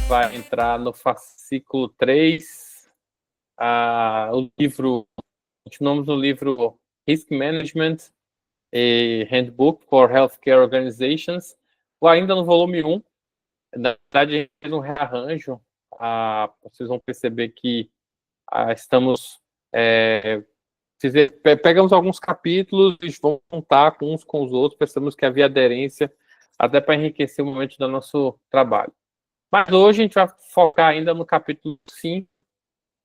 vai entrar no fascículo 3, o livro, continuamos no livro Risk Management e Handbook for Healthcare Organizations, ou ainda no volume 1. Na verdade, a gente fez um rearranjo. Vocês vão perceber que estamos... pegamos alguns capítulos e vamos juntar com uns com os outros, pensamos que havia aderência, até para enriquecer o momento do nosso trabalho. Mas hoje a gente vai focar ainda no capítulo 5,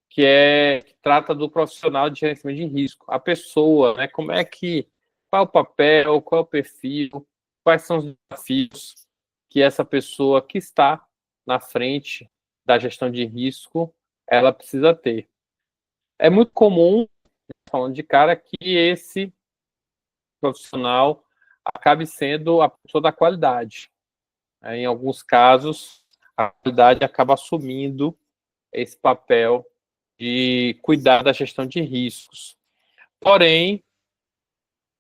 que trata do profissional de gerenciamento de risco. A pessoa, né, qual é o papel, qual é o perfil, quais são os desafios que essa pessoa que está na frente da gestão de risco, ela precisa ter. É muito comum, falando de cara, que esse profissional acabe sendo a pessoa da qualidade. Em alguns casos, a qualidade acaba assumindo esse papel de cuidar da gestão de riscos. Porém,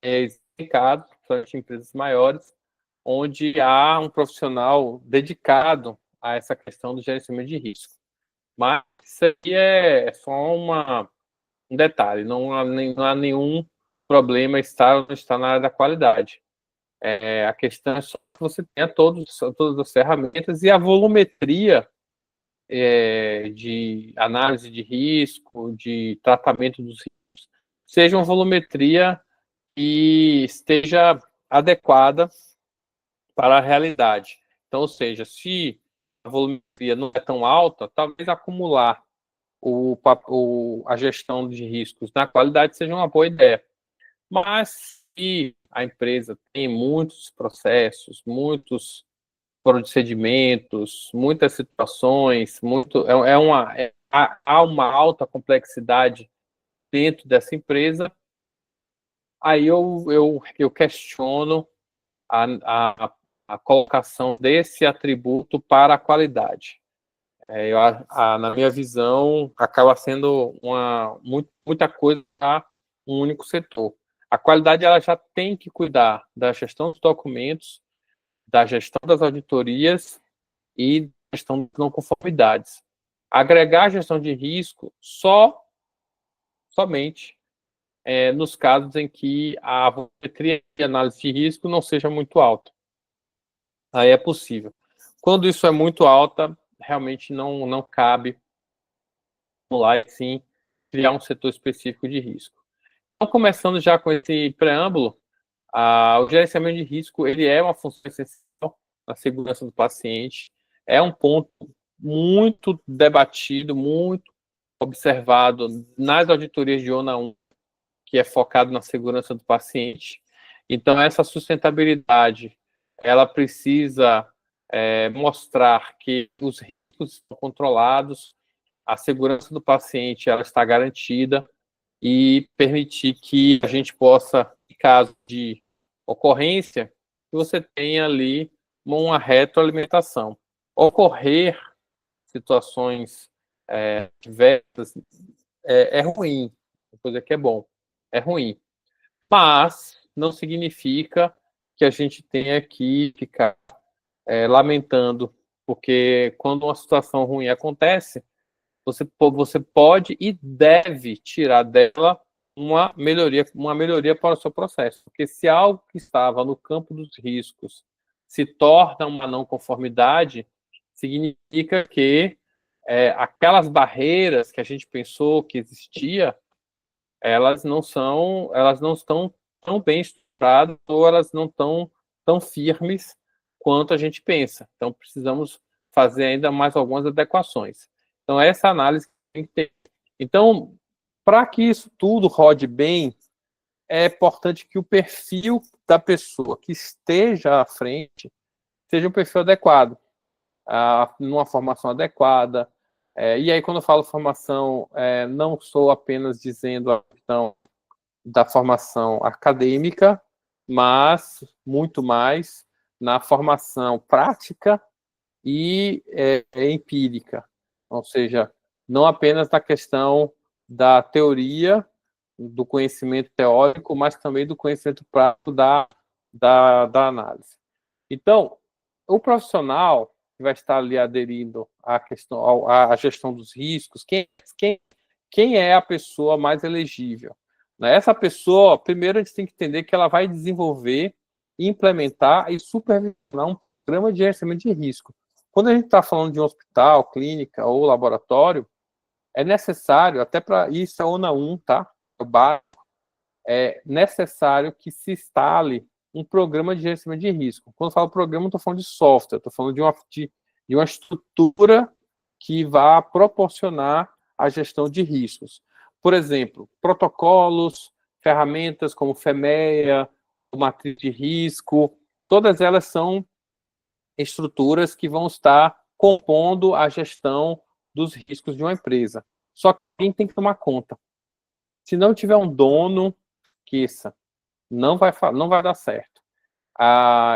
existem casos, principalmente em empresas maiores, onde há um profissional dedicado a essa questão do gerenciamento de risco. Mas isso aqui é só um detalhe, não há nenhum problema estar ou não estar na área da qualidade. A questão é só que você tenha todas as ferramentas e a volumetria de análise de risco, de tratamento dos riscos, seja uma volumetria que esteja adequada para a realidade. Então, ou seja, se a volumetria não é tão alta, talvez acumular a gestão de riscos na qualidade seja uma boa ideia. Mas se a empresa tem muitos processos, muitos procedimentos, muitas situações, há uma alta complexidade dentro dessa empresa, aí eu questiono a colocação desse atributo para a qualidade. Na minha visão, acaba sendo muita coisa para um único setor. A qualidade ela já tem que cuidar da gestão dos documentos, da gestão das auditorias e da gestão das não conformidades. Agregar a gestão de risco somente nos casos em que a volumetria de análise de risco não seja muito alta. Aí é possível. Quando isso é muito alta, realmente não cabe lá, assim, criar um setor específico de risco. Então, começando já com esse preâmbulo, o gerenciamento de risco ele é uma função essencial na segurança do paciente, é um ponto muito debatido, muito observado nas auditorias de ONA 1, que é focado na segurança do paciente. Então, essa sustentabilidade, ela precisa mostrar que os riscos estão controlados, a segurança do paciente ela está garantida e permitir que a gente possa, em caso de ocorrência, que você tenha ali uma retroalimentação. Ocorrer situações diversas é ruim, coisa que é bom, é ruim. Mas não significa que a gente tenha que ficar lamentando, porque quando uma situação ruim acontece, você pode e deve tirar dela uma melhoria para o seu processo. Porque se algo que estava no campo dos riscos se torna uma não conformidade, significa que aquelas barreiras que a gente pensou que existia, elas não estão tão bem estruturadas ou elas não estão tão firmes quanto a gente pensa. Então, precisamos fazer ainda mais algumas adequações. Então, essa análise tem que ter. Então, para que isso tudo rode bem, é importante que o perfil da pessoa que esteja à frente seja um perfil adequado, numa formação adequada. E aí, quando eu falo formação, não estou apenas dizendo a questão da formação acadêmica, mas muito mais na formação prática e empírica. Ou seja, não apenas na questão da teoria, do conhecimento teórico, mas também do conhecimento prático da análise. Então, o profissional, que vai estar ali aderindo à gestão dos riscos, quem é a pessoa mais elegível. Essa pessoa, primeiro a gente tem que entender que ela vai desenvolver, implementar e supervisionar um programa de gerenciamento de risco. Quando a gente está falando de um hospital, clínica ou laboratório, é necessário, até para isso é ONA 1, tá? O básico, é necessário que se instale um programa de gerenciamento de risco. Quando eu falo programa, não estou falando de software, estou falando de uma estrutura que vá proporcionar a gestão de riscos. Por exemplo, protocolos, ferramentas como FEMEA, matriz de risco, todas elas são estruturas que vão estar compondo a gestão dos riscos de uma empresa. Só que alguém tem que tomar conta. Se não tiver um dono, esqueça, não vai dar certo.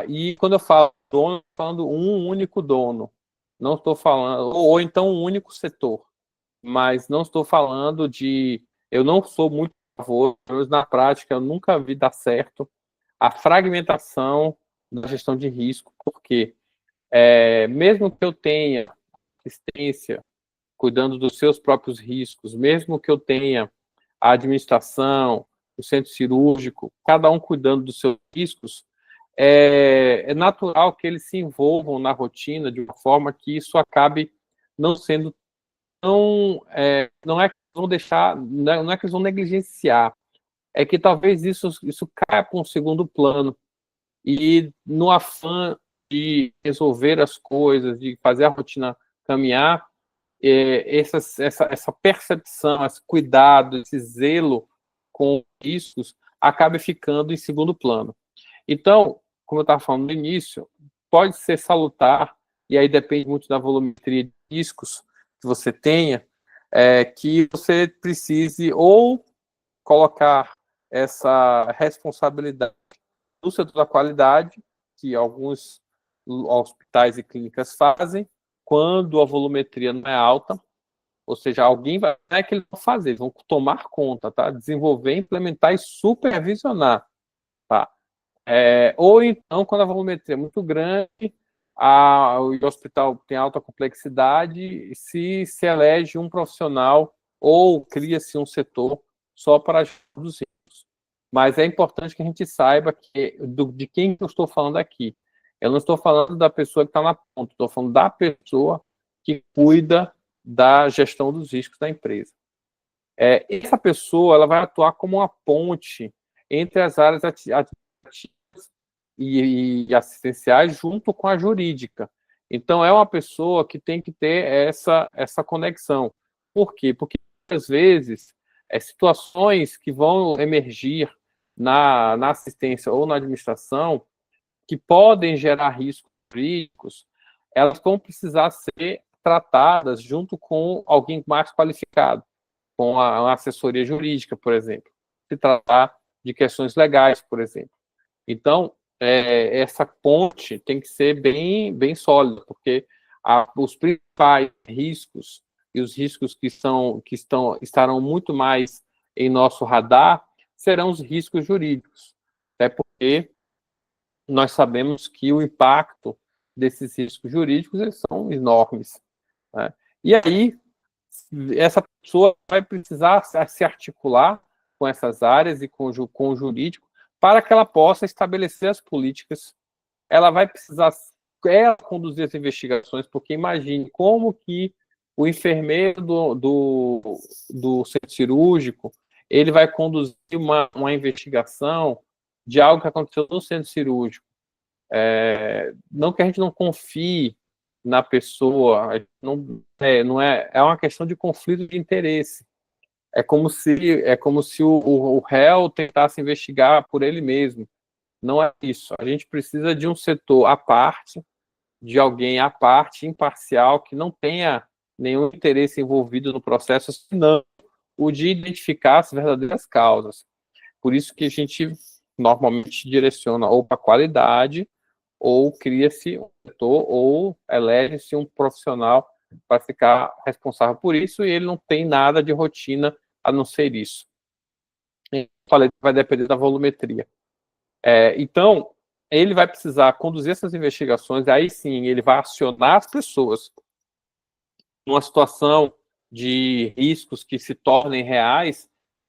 E quando eu falo dono, estou falando um único dono. Não estou falando, ou então um único setor. Mas não estou falando de... Eu não sou muito a favor, mas na prática eu nunca vi dar certo a fragmentação da gestão de risco, porque mesmo que eu tenha assistência cuidando dos seus próprios riscos, mesmo que eu tenha a administração, o centro cirúrgico, cada um cuidando dos seus riscos, é natural que eles se envolvam na rotina de uma forma que isso acabe não sendo tão... não é que vão deixar, não é que eles vão negligenciar, é que talvez isso caia para um segundo plano, e no afã de resolver as coisas, de fazer a rotina caminhar, essa percepção, esse cuidado, esse zelo com riscos acaba ficando em segundo plano. Então, como eu estava falando no início, pode ser salutar, e aí depende muito da volumetria de riscos que você tenha, que você precise ou colocar essa responsabilidade no setor da qualidade, que alguns hospitais e clínicas fazem, quando a volumetria não é alta, ou seja, alguém vai, não é que eles vão fazer, eles vão tomar conta, tá? Desenvolver, implementar e supervisionar, tá? Ou então, quando a volumetria é muito grande, o hospital tem alta complexidade, se elege um profissional ou cria-se um setor só para os riscos. Mas é importante que a gente saiba de quem eu estou falando aqui. Eu não estou falando da pessoa que está na ponta, estou falando da pessoa que cuida da gestão dos riscos da empresa. Essa pessoa ela vai atuar como uma ponte entre as áreas ativas e assistenciais junto com a jurídica. Então, é uma pessoa que tem que ter essa conexão. Por quê? Porque, às vezes, situações que vão emergir na assistência ou na administração, que podem gerar riscos jurídicos, elas vão precisar ser tratadas junto com alguém mais qualificado, com a assessoria jurídica, por exemplo, se tratar de questões legais, por exemplo. Então, essa ponte tem que ser bem sólida, porque os principais riscos e os riscos que estarão muito mais em nosso radar serão os riscos jurídicos, até porque nós sabemos que o impacto desses riscos jurídicos eles são enormes, né? E aí, essa pessoa vai precisar se articular com essas áreas e com o jurídico para que ela possa estabelecer as políticas. Ela vai precisar conduzir as investigações, porque imagine como que o enfermeiro do centro cirúrgico ele vai conduzir uma investigação de algo que aconteceu no centro cirúrgico. Não que a gente não confie na pessoa, não é uma questão de conflito de interesse. É como se o réu tentasse investigar por ele mesmo. Não é isso. A gente precisa de um setor à parte, de alguém à parte, imparcial, que não tenha nenhum interesse envolvido no processo, senão o de identificar as verdadeiras causas. Por isso que a gente normalmente direciona ou para a qualidade, ou cria-se um setor, ou elege-se um profissional para ficar responsável por isso, e ele não tem nada de rotina a não ser isso. Eu falei que vai depender da volumetria. Então, ele vai precisar conduzir essas investigações, aí sim ele vai acionar as pessoas numa situação de riscos que se tornem reais,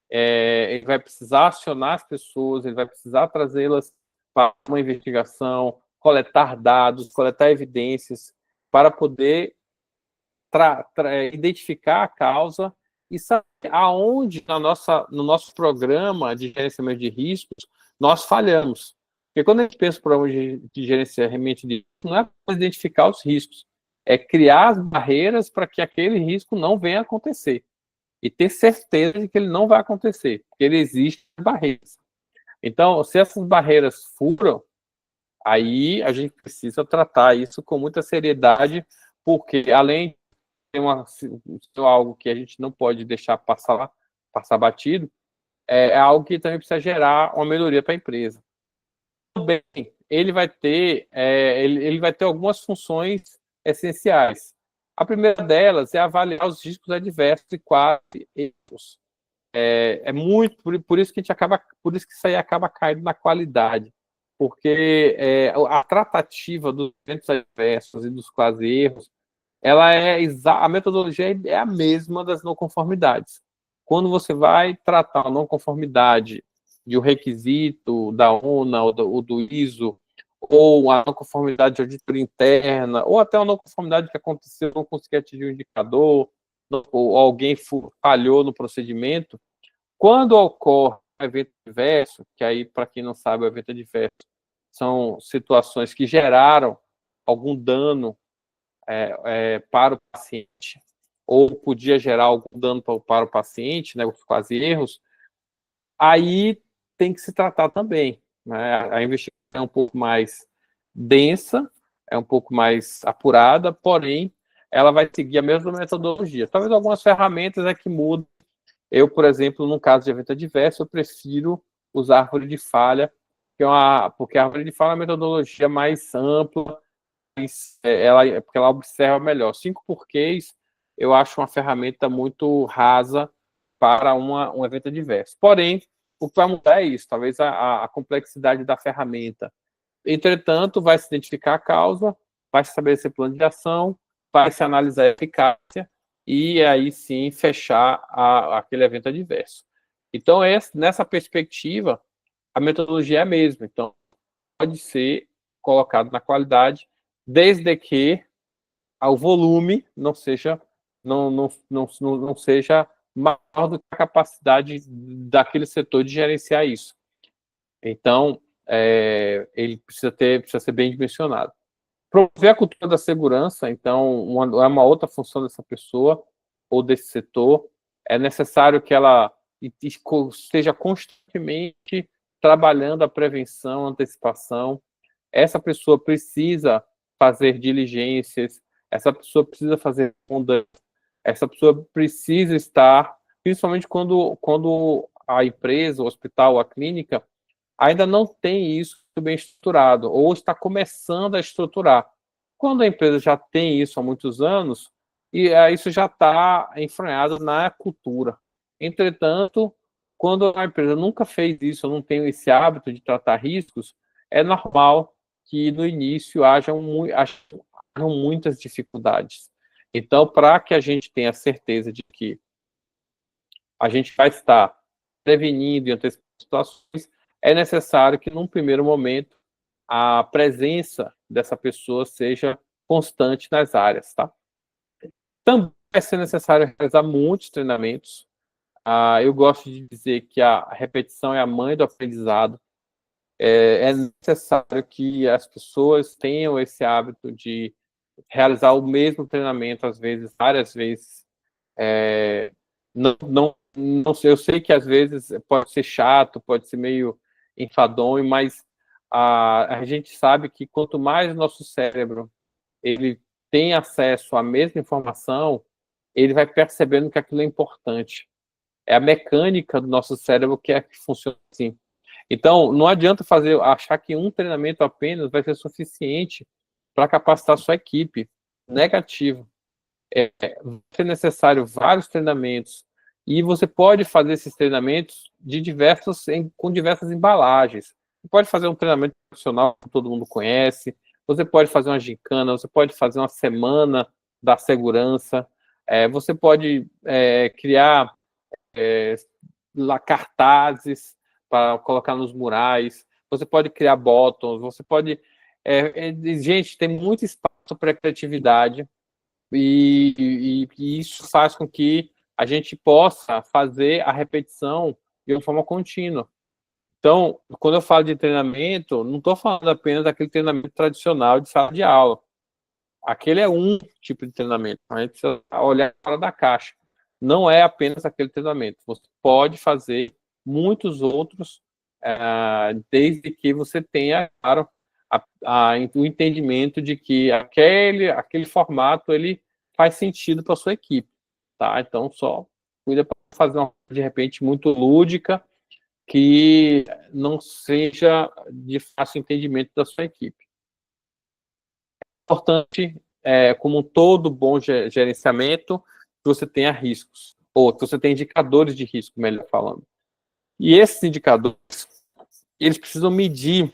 ele vai precisar acionar as pessoas, ele vai precisar trazê-las para uma investigação, coletar dados, coletar evidências, para poder identificar a causa e saber aonde no nosso programa de gerenciamento de riscos nós falhamos. Porque quando a gente pensa no programa de gerenciamento de riscos, não é para identificar os riscos, é criar as barreiras para que aquele risco não venha a acontecer. E ter certeza de que ele não vai acontecer, porque ele existe barreiras. Então, se essas barreiras furam, aí a gente precisa tratar isso com muita seriedade, porque além de ter algo que a gente não pode deixar passar batido, é algo que também precisa gerar uma melhoria para a empresa. Também, ele vai ter algumas funções essenciais. A primeira delas é avaliar os riscos adversos e quase erros. Muito por isso que por isso que isso aí acaba caindo na qualidade, porque a tratativa dos eventos adversos e dos quase erros, a metodologia é a mesma das não conformidades. Quando você vai tratar a não conformidade de um requisito da ONA ou do ISO, ou a não conformidade de auditoria interna, ou até a não conformidade que aconteceu, não conseguir atingir o indicador, ou alguém falhou no procedimento, quando ocorre um evento adverso, que aí, para quem não sabe, o evento adverso são situações que geraram algum dano para o paciente, ou podia gerar algum dano para o paciente, né, os quase erros, aí tem que se tratar também. Né? A investigação é um pouco mais densa, é um pouco mais apurada, porém, ela vai seguir a mesma metodologia. Talvez algumas ferramentas que mudem. Eu, por exemplo, num caso de evento adverso, eu prefiro usar a árvore de falha, porque a árvore de falha é uma metodologia mais ampla, porque ela observa melhor. 5 porquês, eu acho uma ferramenta muito rasa para um evento adverso. Porém, o que vai mudar é isso, talvez a complexidade da ferramenta. Entretanto, vai se identificar a causa, vai se estabelecer plano de ação, vai se analisar a eficácia e aí sim fechar aquele evento adverso. Então, nessa perspectiva, a metodologia é a mesma. Então, pode ser colocado na qualidade, desde que o volume não seja maior do que a capacidade daquele setor de gerenciar isso. Então, ele precisa ser bem dimensionado. Promover a cultura da segurança, então, é uma outra função dessa pessoa ou desse setor. É necessário que ela esteja constantemente trabalhando a prevenção, a antecipação. Essa pessoa precisa fazer diligências, essa pessoa precisa fazer rondas, essa pessoa precisa estar, principalmente quando a empresa, o hospital, a clínica, ainda não tem isso bem estruturado, ou está começando a estruturar. Quando a empresa já tem isso há muitos anos, isso já está enfranhado na cultura. Entretanto, quando a empresa nunca fez isso, não tem esse hábito de tratar riscos, é normal que no início hajam muitas dificuldades. Então, para que a gente tenha certeza de que a gente vai estar prevenindo e antecipando situações, é necessário que, num primeiro momento, a presença dessa pessoa seja constante nas áreas, tá? Também vai ser necessário realizar muitos treinamentos. Eu gosto de dizer que a repetição é a mãe do aprendizado. É necessário que as pessoas tenham esse hábito de realizar o mesmo treinamento, às vezes, várias vezes. Não sei, eu sei que às vezes pode ser chato, pode ser meio enfadonho, mas a gente sabe que quanto mais o nosso cérebro ele tem acesso à mesma informação, ele vai percebendo que aquilo é importante. É a mecânica do nosso cérebro que funciona assim. Então, não adianta achar que um treinamento apenas vai ser suficiente para capacitar a sua equipe. Negativo. Vai ser necessário vários treinamentos, e você pode fazer esses treinamentos com diversas embalagens. Você pode fazer um treinamento profissional que todo mundo conhece, você pode fazer uma gincana, você pode fazer uma semana da segurança, você pode criar lá, cartazes para colocar nos murais, você pode criar botões, você pode... gente, tem muito espaço para criatividade e isso faz com que a gente possa fazer a repetição de uma forma contínua. Então, quando eu falo de treinamento, não estou falando apenas daquele treinamento tradicional de sala de aula. Aquele é um tipo de treinamento. A gente precisa olhar fora da caixa. Não é apenas aquele treinamento. Você pode fazer muitos outros, desde que você tenha, claro, o entendimento de que aquele formato ele faz sentido para a sua equipe. Tá? Então, só cuida para fazer uma coisa, de repente, muito lúdica, que não seja de fácil entendimento da sua equipe. É importante, como todo bom gerenciamento, que você tenha riscos, ou que você tenha indicadores de risco, melhor falando. E esses indicadores, eles precisam medir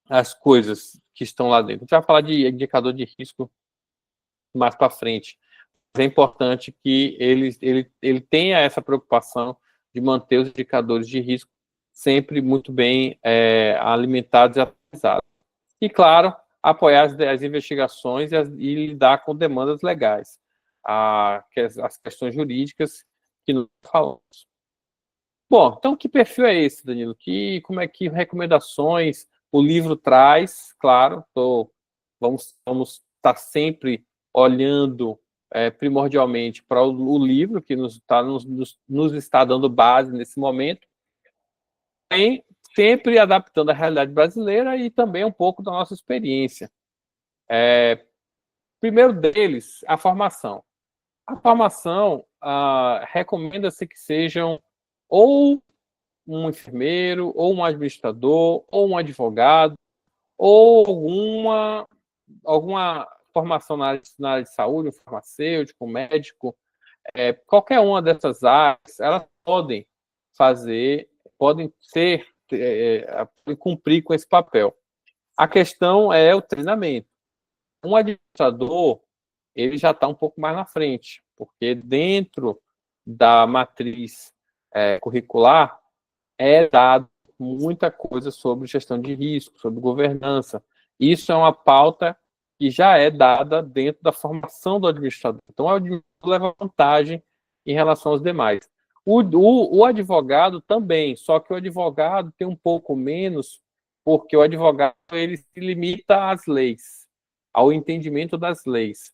as coisas que estão lá dentro. A gente vai falar de indicador de risco mais para frente. Mas é importante que ele tenha essa preocupação de manter os indicadores de risco sempre muito bem alimentados e atualizados. E, claro, apoiar as investigações e lidar com demandas legais, as questões jurídicas que nós falamos. Bom, então que perfil é esse, Danilo? Como é que recomendações o livro traz? Claro, vamos estar sempre olhando primordialmente para o livro que nos está dando base nesse momento, e sempre adaptando a realidade brasileira e também um pouco da nossa experiência. Primeiro deles, a formação. A formação recomenda-se que sejam ou um enfermeiro, ou um administrador, ou um advogado, ou alguma formação na área de saúde, um farmacêutico, um médico, qualquer uma dessas áreas, elas podem podem cumprir com esse papel. A questão é o treinamento. Um administrador, ele já está um pouco mais na frente, porque dentro da matriz curricular é dado muita coisa sobre gestão de risco, sobre governança. Isso é uma pauta que já é dada dentro da formação do administrador. Então, o administrador leva vantagem em relação aos demais. O advogado também, só que o advogado tem um pouco menos, porque o advogado ele se limita às leis, ao entendimento das leis.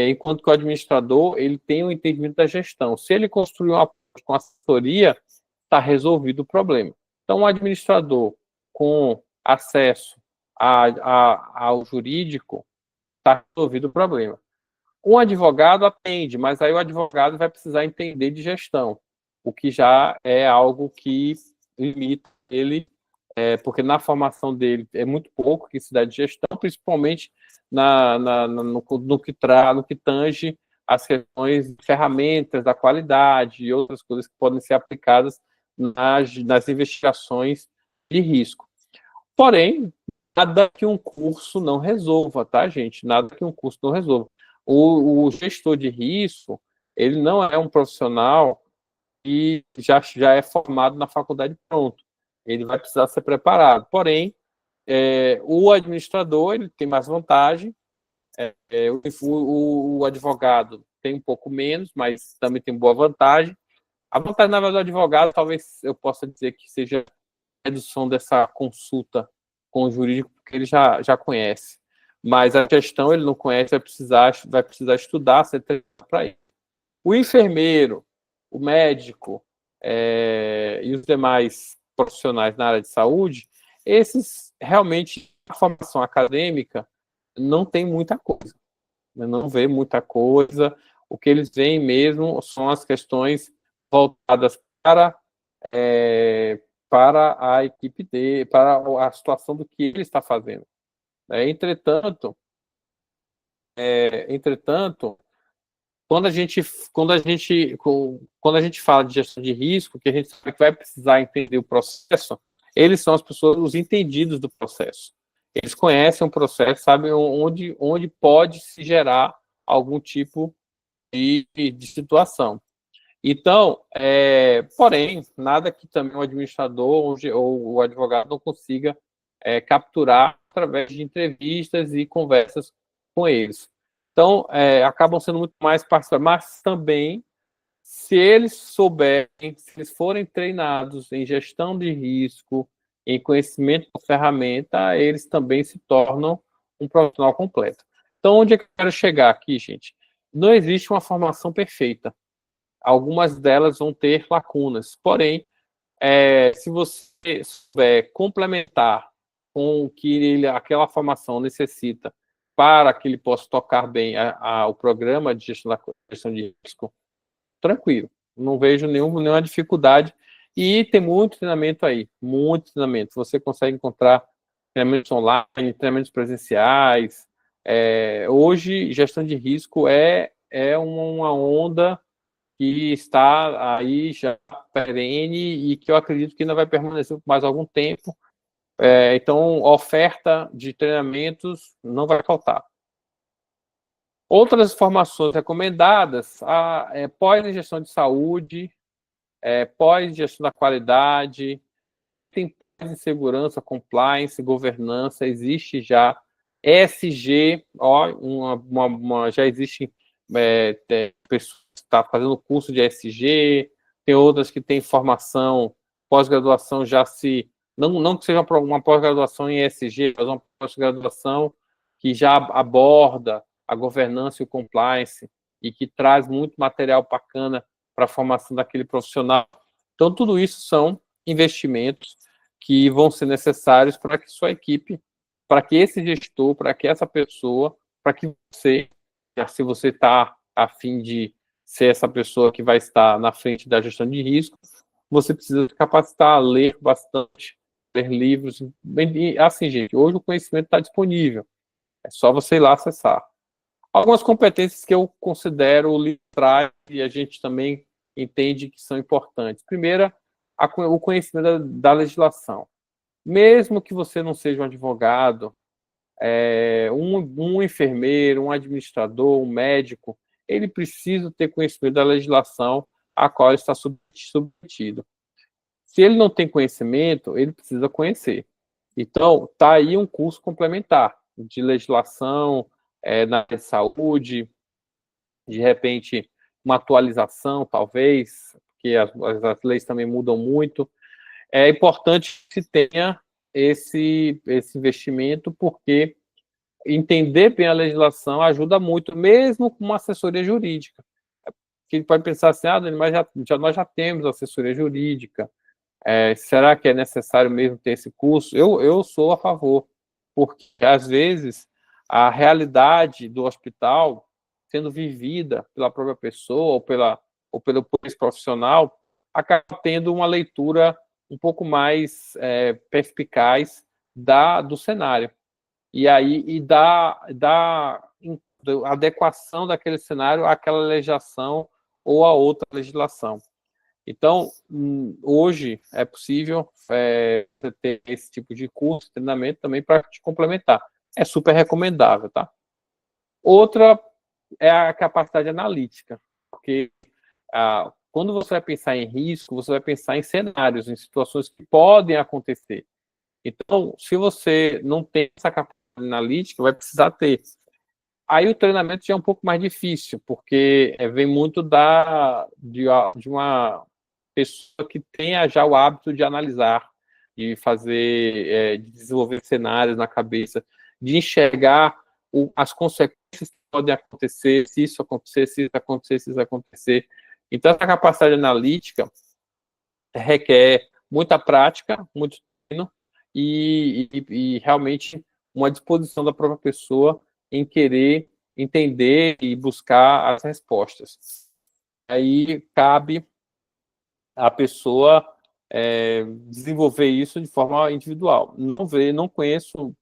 Enquanto que o administrador ele tem o entendimento da gestão. Se ele construir uma assessoria, está resolvido o problema. Então, o administrador com acesso ao jurídico, está resolvido o problema. Um advogado atende, mas aí o advogado vai precisar entender de gestão, o que já é algo que limita ele, porque na formação dele é muito pouco que se dá de gestão, principalmente no que tange as questões de ferramentas da qualidade e outras coisas que podem ser aplicadas nas investigações de risco. Porém, nada que um curso não resolva, tá, gente? Nada que um curso não resolva. O gestor de risco, ele não é um profissional que já é formado na faculdade pronto. Ele vai precisar ser preparado. Porém, o administrador ele tem mais vantagem, o advogado tem um pouco menos, mas também tem boa vantagem. A vantagem, na verdade, do advogado, talvez eu possa dizer que seja a redução dessa consulta com o jurídico, porque ele já conhece. Mas a gestão ele não conhece, vai precisar estudar, ser treinado para isso. O enfermeiro, o médico e os demais profissionais na área de saúde, esses realmente, a formação acadêmica não tem muita coisa. Não vê muita coisa. O que eles veem mesmo são as questões voltadas para a equipe dele, para a situação do que ele está fazendo. Entretanto, quando a gente fala de gestão de risco, que a gente sabe que vai precisar entender o processo, eles são as pessoas, os entendidos do processo. Eles conhecem o processo, sabem onde pode se gerar algum tipo de situação. Então, porém, nada que também o administrador ou o advogado não consiga capturar através de entrevistas e conversas com eles. Então, acabam sendo muito mais particulares, mas também, se eles souberem, se eles forem treinados em gestão de risco, em conhecimento da ferramenta, eles também se tornam um profissional completo. Então, onde é que eu quero chegar aqui, gente? Não existe uma formação perfeita. Algumas delas vão ter lacunas. Porém, se você souber complementar com o que aquela formação necessita para que ele possa tocar bem o programa de gestão de risco, tranquilo. Não vejo nenhuma dificuldade. E tem muito treinamento aí, muito treinamento. Você consegue encontrar treinamentos online, treinamentos presenciais. Hoje, gestão de risco é uma onda que está aí já perene e que eu acredito que ainda vai permanecer por mais algum tempo. Então, oferta de treinamentos não vai faltar. Outras formações recomendadas, pós-gestão de saúde, pós-gestão da qualidade, tem pós-segurança, compliance, governança, existe já ESG, já existe pessoas que estão fazendo curso de ESG, tem outras que têm formação, pós-graduação não que seja uma pós-graduação em ESG, mas uma pós-graduação que já aborda a governança e o compliance e que traz muito material bacana para a formação daquele profissional. Então, tudo isso são investimentos que vão ser necessários para que sua equipe, para que esse gestor, para que essa pessoa, para que você, se você está a fim de ser essa pessoa que vai estar na frente da gestão de risco, você precisa se capacitar, ler bastante, ler livros. Assim, gente, hoje o conhecimento está disponível. É só você ir lá acessar. Algumas competências que eu considero literais e a gente também entende que são importantes. Primeira, o conhecimento da legislação. Mesmo que você não seja um advogado, um enfermeiro, um administrador, um médico, ele precisa ter conhecimento da legislação a qual ele está submetido. Se ele não tem conhecimento, ele precisa conhecer. Então, está aí um curso complementar de legislação, na área de saúde, de repente, uma atualização, talvez, porque as leis também mudam muito. É importante que se tenha esse investimento, porque entender bem a legislação ajuda muito, mesmo com uma assessoria jurídica. Que ele pode pensar assim, mas nós já temos assessoria jurídica, será que é necessário mesmo ter esse curso? Eu sou a favor, porque às vezes a realidade do hospital sendo vivida pela própria pessoa ou pelo profissional acaba tendo uma leitura um pouco mais perspicaz do cenário. E aí da adequação daquele cenário àquela legislação ou a outra legislação. Então, hoje é possível ter esse tipo de curso, treinamento também para te complementar. É super recomendável, tá? Outra é a capacidade analítica, porque quando você vai pensar em risco, você vai pensar em cenários, em situações que podem acontecer. Então, se você não tem essa capacidade analítica, vai precisar ter. Aí o treinamento já é um pouco mais difícil, porque vem muito de uma pessoa que tenha já o hábito de analisar, de fazer, de desenvolver cenários na cabeça, de enxergar as consequências que podem acontecer, se isso acontecer, se isso acontecer, se isso acontecer. Então, essa capacidade analítica requer muita prática, muito treino e realmente uma disposição da própria pessoa em querer entender e buscar as respostas. Aí cabe a pessoa desenvolver isso de forma individual. Não conheço,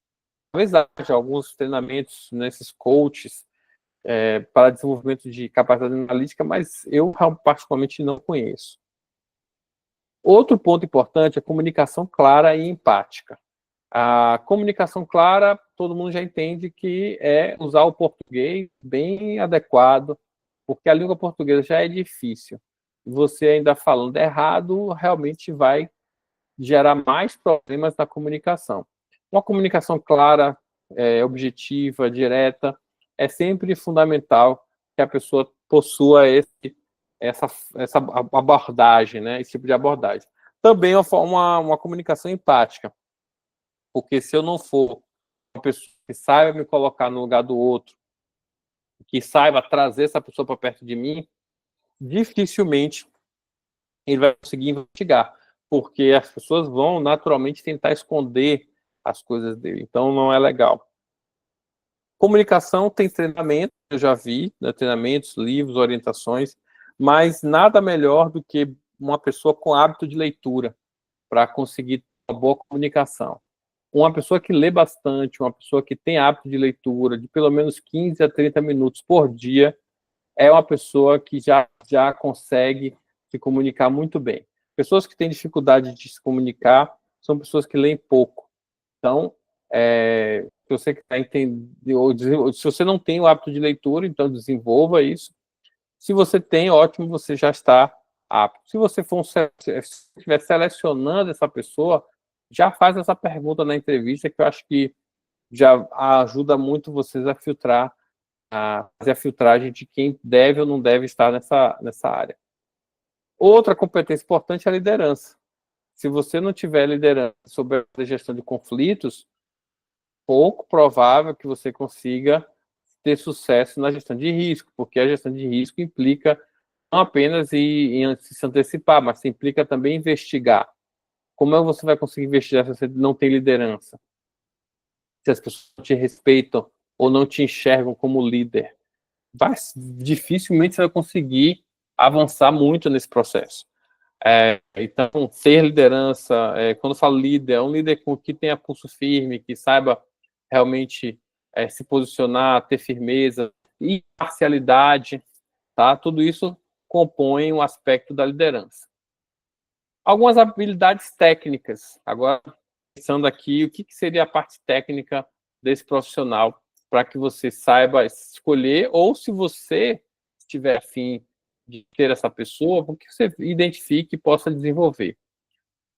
talvez haja alguns treinamentos nesses coaches para desenvolvimento de capacidade analítica, mas eu particularmente não conheço. Outro ponto importante é a comunicação clara e empática. A comunicação clara, todo mundo já entende que é usar o português bem adequado, porque a língua portuguesa já é difícil. Você ainda falando errado, realmente vai gerar mais problemas na comunicação. Uma comunicação clara, objetiva, direta, é sempre fundamental que a pessoa possua essa abordagem, né? Esse tipo de abordagem. Também uma comunicação empática, porque se eu não for uma pessoa que saiba me colocar no lugar do outro, que saiba trazer essa pessoa para perto de mim, dificilmente ele vai conseguir investigar, porque as pessoas vão naturalmente tentar esconder as coisas dele, então não é legal. Comunicação tem treinamento, eu já vi, né, treinamentos, livros, orientações, mas nada melhor do que uma pessoa com hábito de leitura para conseguir uma boa comunicação. Uma pessoa que lê bastante, uma pessoa que tem hábito de leitura de pelo menos 15 a 30 minutos por dia, é uma pessoa que já consegue se comunicar muito bem. Pessoas que têm dificuldade de se comunicar são pessoas que leem pouco. Então, se você quer entender, ou se você não tem o hábito de leitura, então desenvolva isso. Se você tem, ótimo, você já está apto. Se você estiver selecionando essa pessoa, já faz essa pergunta na entrevista, que eu acho que já ajuda muito vocês a filtrar, a fazer a filtragem de quem deve ou não deve estar nessa área. Outra competência importante é a liderança. Se você não tiver liderança sobre a gestão de conflitos, pouco provável que você consiga ter sucesso na gestão de risco, porque a gestão de risco implica não apenas em se antecipar, mas implica também investigar. Como é que você vai conseguir investigar se você não tem liderança? Se as pessoas não te respeitam ou não te enxergam como líder? Dificilmente você vai conseguir avançar muito nesse processo. Então, ter liderança, quando eu falo líder, é um líder que tenha pulso firme, que saiba realmente se posicionar, ter firmeza, imparcialidade, tá? Tudo isso compõe um aspecto da liderança. Algumas habilidades técnicas. Agora, pensando aqui, o que seria a parte técnica desse profissional para que você saiba escolher, ou se você estiver afim de ter essa pessoa, porque você identifique e possa desenvolver.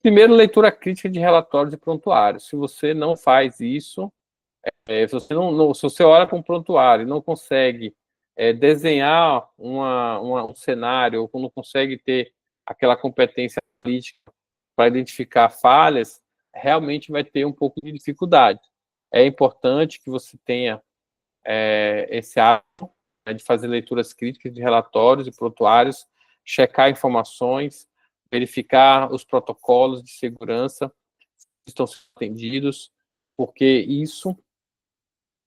Primeiro, leitura crítica de relatórios e prontuários. Se você não faz isso, se você olha para um prontuário e não consegue desenhar um cenário, ou não consegue ter aquela competência crítica para identificar falhas, realmente vai ter um pouco de dificuldade. É importante que você tenha esse hábito, né, de fazer leituras críticas de relatórios e prontuários, checar informações, verificar os protocolos de segurança que estão sendo atendidos, porque isso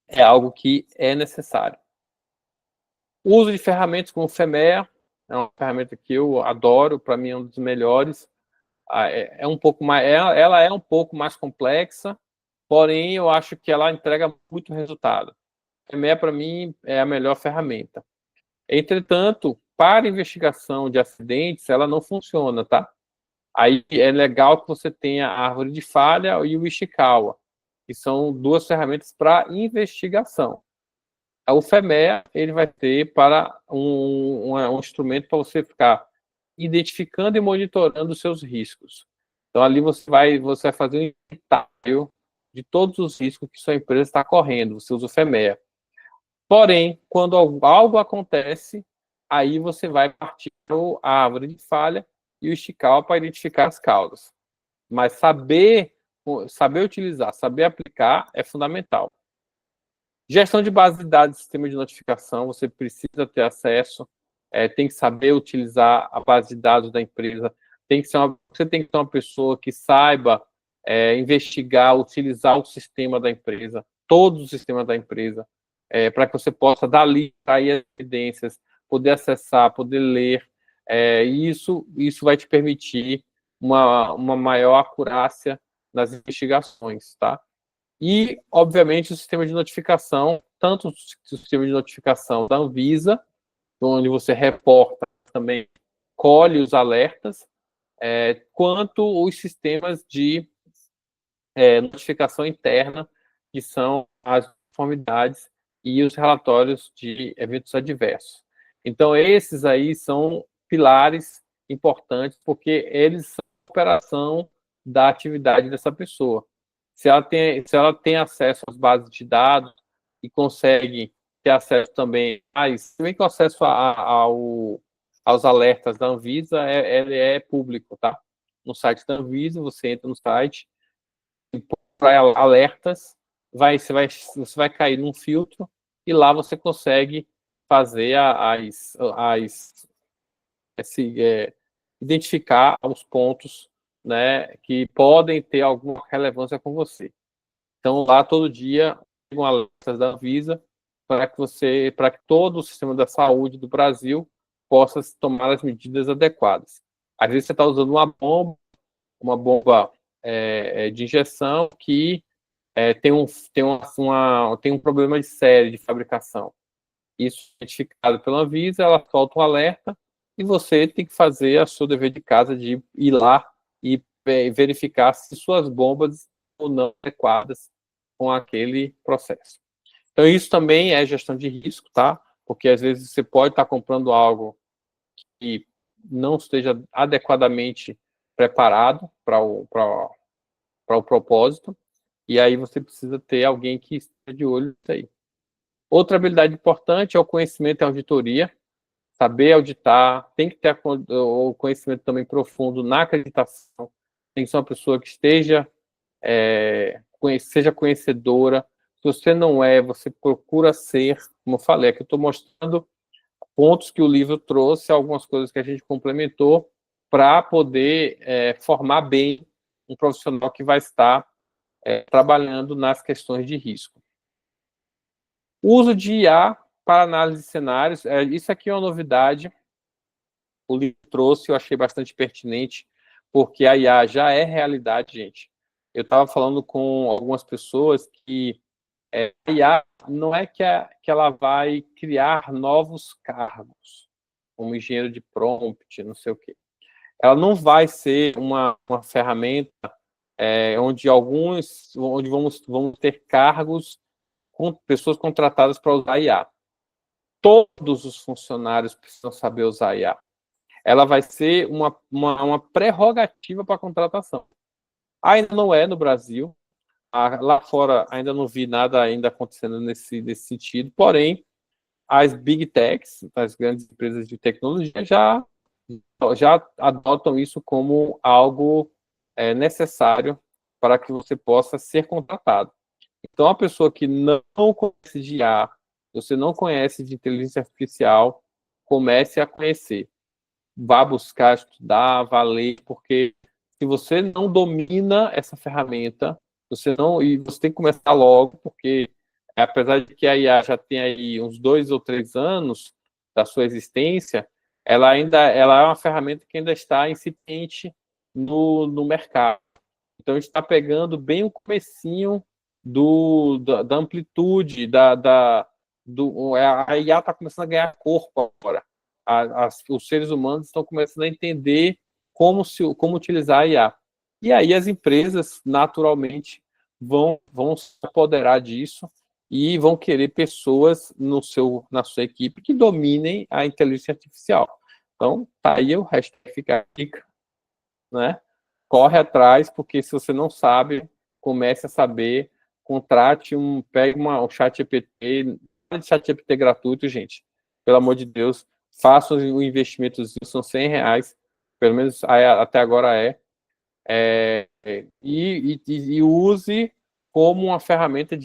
é algo que é necessário. O uso de ferramentas como o FEMEA é uma ferramenta que eu adoro, para mim é um dos melhores. Um pouco mais, ela é um pouco mais complexa, porém eu acho que ela entrega muito resultado. A FEMEA, para mim, é a melhor ferramenta. Entretanto, para investigação de acidentes, ela não funciona, tá? Aí é legal que você tenha a árvore de falha e o Ishikawa, que são duas ferramentas para investigação. O FEMEA, ele vai ter para um instrumento para você ficar identificando e monitorando os seus riscos. Então, ali você vai fazer um inventário de todos os riscos que sua empresa está correndo, você usa o FEMEA. Porém, quando algo acontece, aí você vai partir para a árvore de falha e o Ishikawa para identificar as causas. Mas saber utilizar, saber aplicar é fundamental. Gestão de base de dados, sistema de notificação, você precisa ter acesso, tem que saber utilizar a base de dados da empresa, você tem que ser uma pessoa que saiba investigar, utilizar o sistema da empresa, todos os sistemas da empresa, para que você possa dali extrair evidências, poder acessar, poder ler, e isso vai te permitir uma maior acurácia nas investigações, tá? E, obviamente, o sistema de notificação, tanto o sistema de notificação da Anvisa, onde você reporta também, colhe os alertas, quanto os sistemas de notificação interna, que são as conformidades e os relatórios de eventos adversos. Então, esses aí são pilares importantes, porque eles são a operação da atividade dessa pessoa. Se ela tem acesso às bases de dados e consegue ter acesso também, se bem que o acesso aos alertas da Anvisa ele é público, tá? No site da Anvisa, você entra no site, para alertas, você vai cair num filtro e lá você consegue fazer identificar os pontos, né, que podem ter alguma relevância com você. Então, lá todo dia chegam alertas da Anvisa para que todo o sistema da saúde do Brasil possa tomar as medidas adequadas. Às vezes você está usando uma bomba de injeção que tem um problema de série de fabricação. Isso é identificado pela Anvisa, ela solta um alerta e você tem que fazer o seu dever de casa de ir lá e verificar se suas bombas ou não adequadas com aquele processo. Então, isso também é gestão de risco, tá? Porque às vezes você pode estar comprando algo que não esteja adequadamente preparado para o propósito, e aí você precisa ter alguém que esteja de olho nisso aí. Outra habilidade importante é o conhecimento e auditoria. Saber auditar, tem que ter o conhecimento também profundo na acreditação. Tem que ser uma pessoa que seja conhecedora. Se você não é, você procura ser. Como eu falei, aqui eu estou mostrando pontos que o livro trouxe, algumas coisas que a gente complementou para poder formar bem um profissional que vai estar trabalhando nas questões de risco. O uso de IA para análise de cenários, isso aqui é uma novidade, o livro trouxe, eu achei bastante pertinente, porque a IA já é realidade, gente. Eu estava falando com algumas pessoas que a IA não é que ela vai criar novos cargos, como engenheiro de prompt, não sei o quê. Ela não vai ser uma ferramenta onde vamos ter cargos com pessoas contratadas para usar IA. Todos os funcionários precisam saber usar IA. Ela vai ser uma prerrogativa para a contratação. Ainda não é no Brasil. Lá fora ainda não vi nada ainda acontecendo nesse sentido. Porém, as big techs, as grandes empresas de tecnologia, já adotam isso como algo necessário para que você possa ser contratado. Então, a pessoa que não conhece de IA, você não conhece de inteligência artificial, comece a conhecer. Vá buscar, estudar, vá ler, porque se você não domina essa ferramenta, você tem que começar logo, porque apesar de que a IA já tem aí uns 2 ou 3 anos da sua existência, ela é uma ferramenta que ainda está incipiente no mercado. Então, está pegando bem o comecinho da amplitude, a IA está começando a ganhar corpo agora. Os seres humanos estão começando a entender como utilizar a IA. E aí as empresas, naturalmente, vão se apoderar disso e vão querer pessoas na sua equipe que dominem a inteligência artificial. Então, tá aí o hashtag fica a dica, né? Corre atrás, porque se você não sabe, comece a saber, pegue um chat GPT, chat GPT gratuito, gente. Pelo amor de Deus, faça o investimento, são R$100, pelo menos até agora e use como uma ferramenta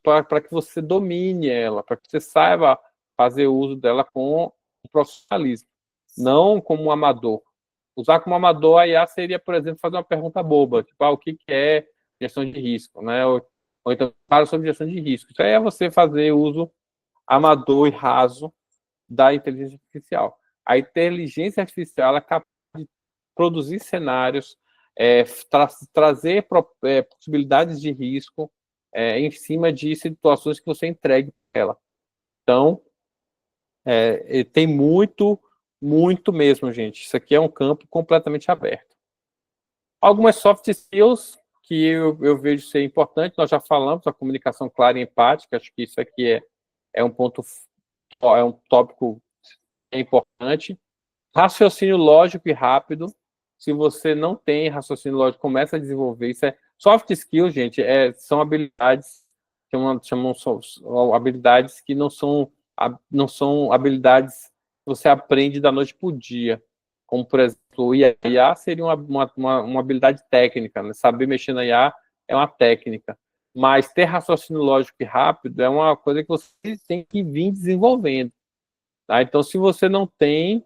para que você domine ela, para que você saiba fazer uso dela com profissionalismo, não como um amador. Usar como amador a IA seria, por exemplo, fazer uma pergunta boba, tipo, o que é gestão de risco, né? Ou então, fala sobre gestão de risco. Isso aí é você fazer uso amador e raso da inteligência artificial. A inteligência artificial é capaz de produzir cenários, trazer possibilidades de risco em cima de situações que você entregue para ela. Então, tem muito mesmo, gente. Isso aqui é um campo completamente aberto. Algumas soft skills que eu vejo ser importante, nós já falamos, a comunicação clara e empática, acho que isso aqui é um ponto, é um tópico importante. Raciocínio lógico e rápido. Se você não tem raciocínio lógico, começa a desenvolver. Isso é soft skills, gente, são habilidades, são habilidades que não são habilidades que você aprende da noite para o dia. Como, por exemplo, o IA seria uma habilidade técnica, né? Saber mexer na IA é uma técnica. Mas ter raciocínio lógico e rápido é uma coisa que você tem que vir desenvolvendo. Tá? Então, se você não tem,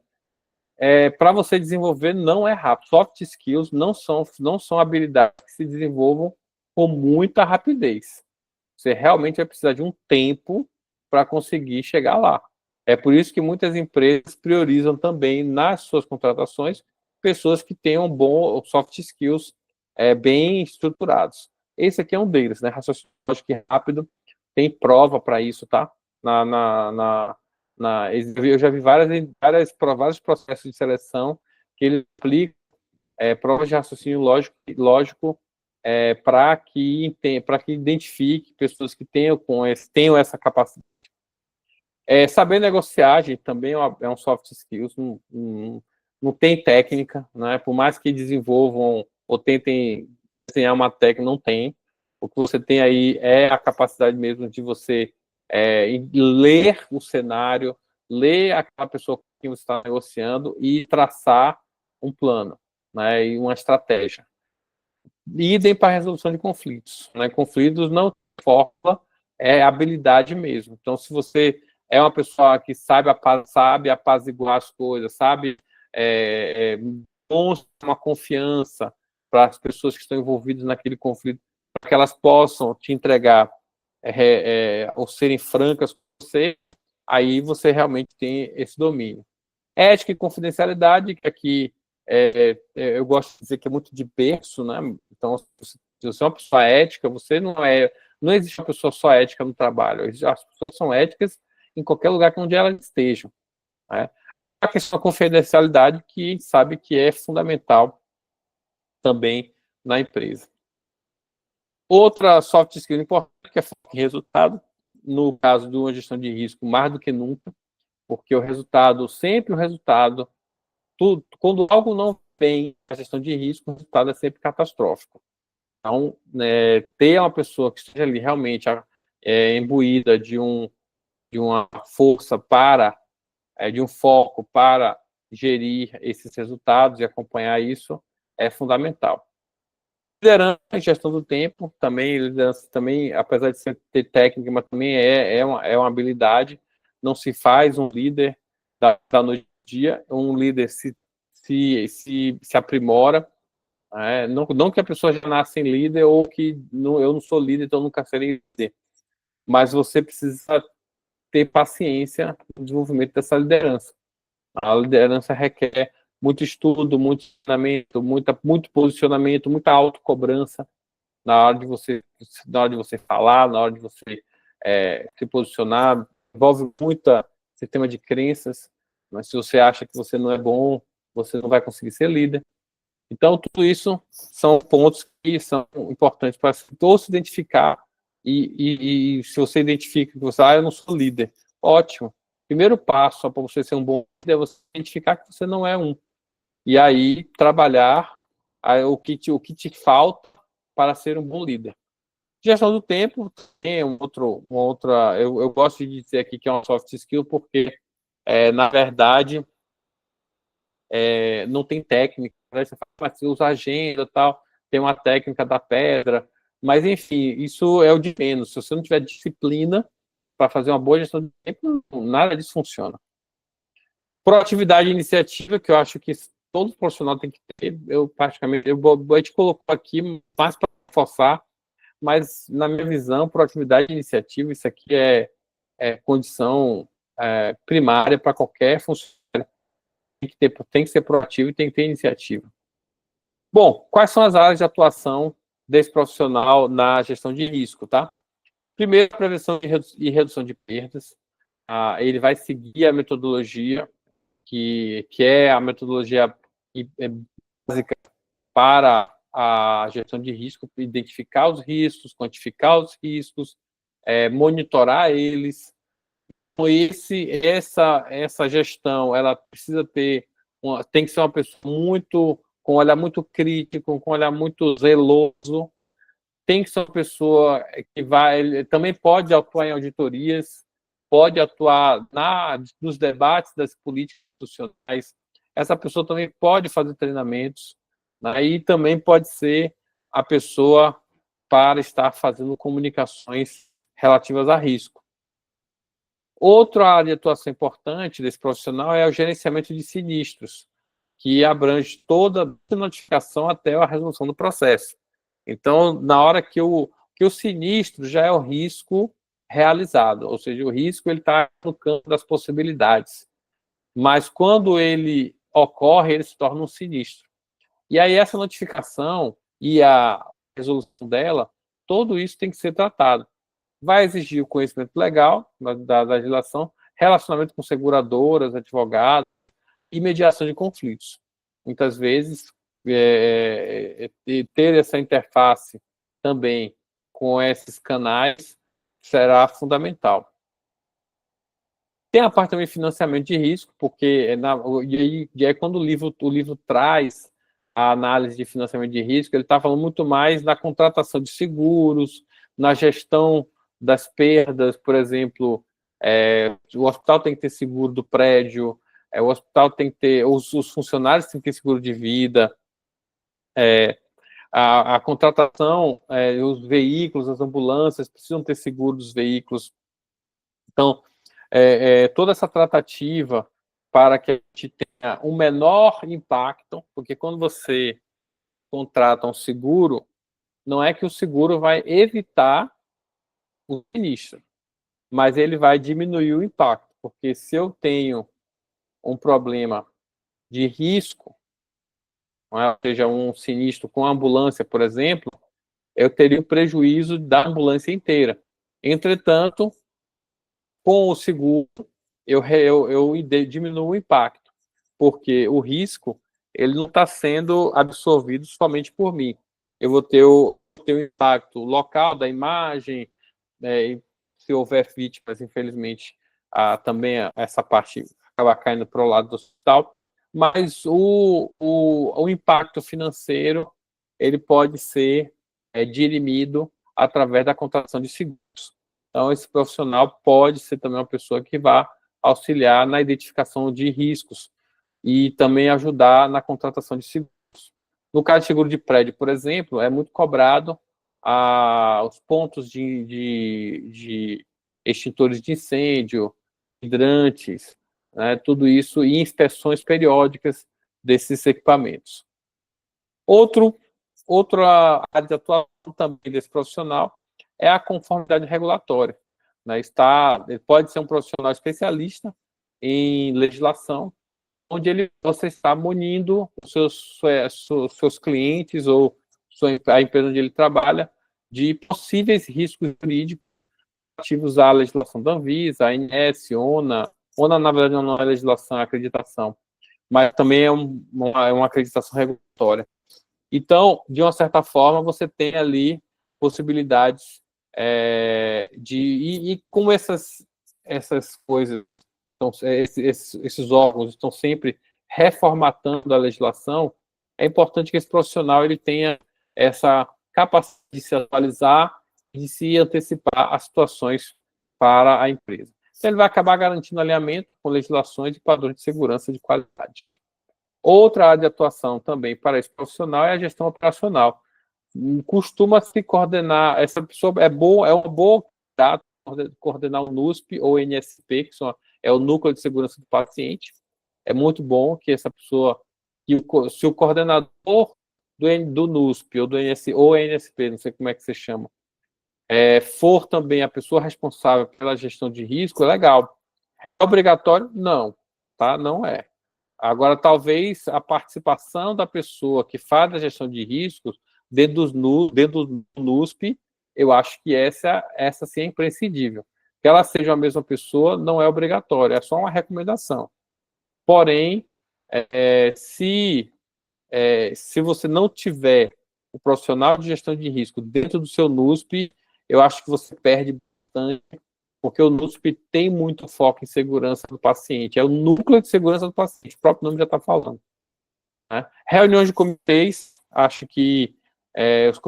para você desenvolver não é rápido. Soft skills não são habilidades que se desenvolvam com muita rapidez. Você realmente vai precisar de um tempo para conseguir chegar lá. É por isso que muitas empresas priorizam também nas suas contratações pessoas que tenham bom soft skills bem estruturados. Esse aqui é um deles, né? Raciocínio lógico e rápido. Tem prova para isso, tá? Eu já vi vários processos de seleção que eles aplicam provas de raciocínio lógico para que identifique pessoas que tenham essa capacidade. Saber negociar, gente, também é um soft skills, não tem técnica, né? Por mais que desenvolvam ou tentem desenhar uma técnica, não tem. O que você tem aí é a capacidade mesmo de você ler o cenário, ler aquela pessoa com quem você está negociando e traçar um plano, né? E uma estratégia. Idem para a resolução de conflitos, né? Conflitos não fórmula, é habilidade mesmo. Então, se você é uma pessoa que sabe apaziguar as coisas, sabe demonstra uma confiança para as pessoas que estão envolvidas naquele conflito, para que elas possam te entregar ou serem francas com você, aí você realmente tem esse domínio. Ética e confidencialidade, que aqui eu gosto de dizer que é muito de berço, né? Então, se você é uma pessoa ética, você não existe uma pessoa só ética no trabalho, as pessoas são éticas em qualquer lugar onde elas estejam. Né? A questão da confidencialidade, que a gente sabe que é fundamental também na empresa. Outra soft skill importante, que é foco em resultado, no caso de uma gestão de risco, mais do que nunca, porque sempre o resultado, quando algo não tem a gestão de risco, o resultado é sempre catastrófico. Então, ter uma pessoa que esteja ali realmente imbuída de uma força de um foco para gerir esses resultados e acompanhar isso é fundamental. Liderança e gestão do tempo, liderança também, apesar de ter técnica, mas também é uma habilidade. Não se faz um líder da noite ao dia, um líder se aprimora. Não que a pessoa já nasce líder ou que eu não sou líder, então nunca serei líder. Mas você precisa ter paciência no desenvolvimento dessa liderança. A liderança requer muito estudo, muito treinamento, muito posicionamento, muita autocobrança na hora de você falar, na hora de você se posicionar. Envolve muito sistema de crenças, mas se você acha que você não é bom, você não vai conseguir ser líder. Então, tudo isso são pontos que são importantes para todos se identificar. E se você identifica que eu não sou líder, ótimo. Primeiro passo para você ser um bom líder é você identificar que você não é um. E aí, trabalhar o que te falta para ser um bom líder. Gestão do tempo tem uma outra. Eu gosto de dizer aqui que é uma soft skill, porque, na verdade, não tem técnica. Né? Você usa agenda e tal, tem uma técnica da pedra, mas, enfim, isso é o de menos. Se você não tiver disciplina para fazer uma boa gestão do tempo, nada disso funciona. Proatividade e iniciativa, que eu acho que todo profissional tem que ter. Eu a gente colocou aqui mais para reforçar, mas, na minha visão, proatividade e iniciativa, isso aqui é condição primária para qualquer funcionário. Tem que ser proativo e tem que ter iniciativa. Bom, quais são as áreas de atuação desse profissional na gestão de risco, tá? Primeiro, prevenção e redução de perdas. Ele vai seguir a metodologia que é a metodologia básica para a gestão de risco, identificar os riscos, quantificar os riscos, monitorar eles. Então, essa gestão, ela precisa tem que ser uma pessoa com um olhar muito crítico, com um olhar muito zeloso. Tem que ser uma pessoa que também pode atuar em auditorias, pode atuar nos debates das políticas institucionais. Essa pessoa também pode fazer treinamentos, né? E também pode ser a pessoa para estar fazendo comunicações relativas a risco. Outra área de atuação importante desse profissional é o gerenciamento de sinistros, que abrange toda a notificação até a resolução do processo. Então, na hora que o sinistro já é o risco realizado, ou seja, o risco está no campo das possibilidades. Mas quando ele ocorre, ele se torna um sinistro. E aí essa notificação e a resolução dela, tudo isso tem que ser tratado. Vai exigir o conhecimento legal da legislação, relacionamento com seguradoras, advogados e mediação de conflitos. Muitas vezes, ter essa interface também com esses canais será fundamental. Tem a parte também de financiamento de risco, porque e aí quando o livro traz a análise de financiamento de risco, ele está falando muito mais na contratação de seguros, na gestão das perdas, por exemplo, o hospital tem que ter seguro do prédio, o hospital tem que ter, os funcionários têm que ter seguro de vida, a contratação, os veículos, as ambulâncias precisam ter seguro dos veículos. Então, toda essa tratativa para que a gente tenha um menor impacto, porque quando você contrata um seguro, não é que o seguro vai evitar o sinistro, mas ele vai diminuir o impacto, porque se eu tenho um problema de risco, ou seja, um sinistro com ambulância, por exemplo, eu teria o prejuízo da ambulância inteira. Entretanto, com o seguro, eu diminuo o impacto, porque o risco ele não está sendo absorvido somente por mim. Eu vou ter o impacto local da imagem, se houver vítimas, infelizmente, também essa parte acaba caindo para o lado do hospital, mas o impacto financeiro ele pode ser dirimido através da contratação de seguros. Então, esse profissional pode ser também uma pessoa que vá auxiliar na identificação de riscos e também ajudar na contratação de seguros. No caso de seguro de prédio, por exemplo, é muito cobrado os pontos de extintores de incêndio, hidrantes, né, tudo isso, e inspeções periódicas desses equipamentos. Outra área de atuação também desse profissional é a conformidade regulatória. Né? Ele pode ser um profissional especialista em legislação, onde você está munindo os seus clientes ou a empresa onde ele trabalha de possíveis riscos jurídicos relativos à legislação da Anvisa, ANS, ONA. ONA, na verdade, não é legislação, é acreditação, mas também é uma acreditação regulatória. Então, de uma certa forma, você tem ali possibilidades e como essas coisas, esses órgãos estão sempre reformatando a legislação, é importante que esse profissional ele tenha essa capacidade de se atualizar e de se antecipar às situações para a empresa. Então, ele vai acabar garantindo alinhamento com legislações e padrões de segurança de qualidade. Outra área de atuação também para esse profissional é a gestão operacional. Costuma-se coordenar, essa pessoa é uma boa coordenar o NUSP ou NSP, que é o Núcleo de Segurança do Paciente. É muito bom que essa pessoa, se o coordenador do NUSP ou NSP, não sei como é que você chama, for também a pessoa responsável pela gestão de risco, é legal. É obrigatório? Não, tá? Não é. Agora, talvez a participação da pessoa que faz a gestão de riscos dentro do NUSP, eu acho que essa sim é imprescindível. Que ela seja a mesma pessoa não é obrigatório, é só uma recomendação. Porém, se você não tiver o profissional de gestão de risco dentro do seu NUSP, eu acho que você perde bastante, porque o NUSP tem muito foco em segurança do paciente, é o núcleo de segurança do paciente, o próprio nome já está falando. Né? Reuniões de comitês, acho que os